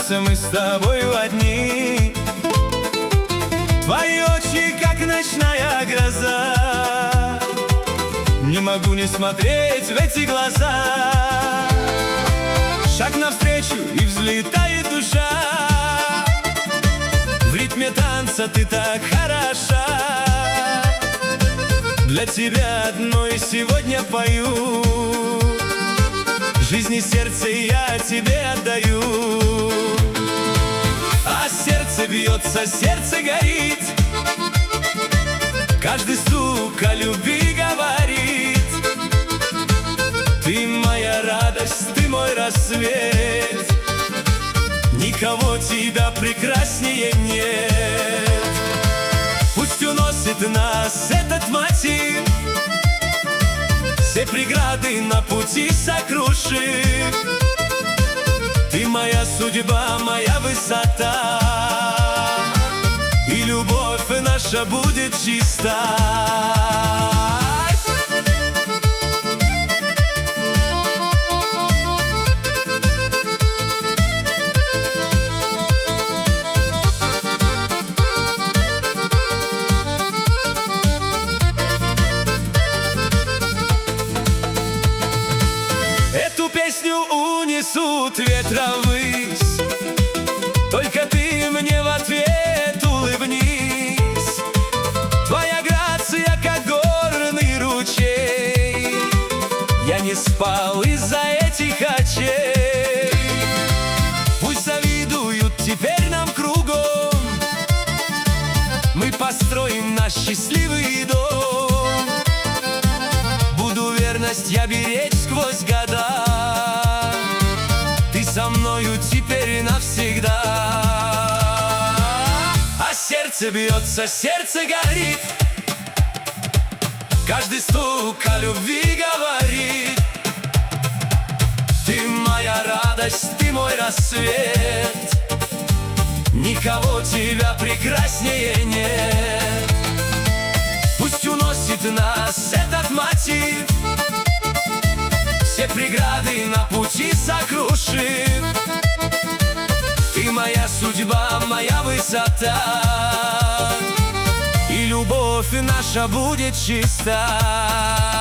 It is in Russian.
останемся мы с тобою одни. Твои очи, как ночная гроза, не могу не смотреть в эти глаза. Шаг навстречу, и взлетает душа. В ритме танца ты так хороша. Для тебя одной сегодня пою. Жизнь и сердце я тебе отдаю. А сердце бьется, сердце горит, каждый стук о любви говорит. Ты моя радость, ты мой рассвет, никого тебя прекраснее нет. Пусть уносит нас этот мотив, все преграды на пути сокрушив. Ты моя судьба, моя высота, и любовь наша будет чиста. Эту песню унесут ветра ввысь, только ты мне в ответ улыбнись. Твоя грация, как горный ручей, я не спал из-за этих очей. Пусть завидуют теперь нам кругом, мы построим наш счастливый дом. Буду верность я беречь сквозь года, ты со мною теперь навсегда. А сердце бьется, сердце горит, каждый стук о любви говорит. Ты моя радость, ты мой рассвет, никого тебя прекраснее нет. Пусть уносит нас этот мотив, все преграды на пути сокрушив. Ты моя судьба, моя высота, и любовь наша будет чиста.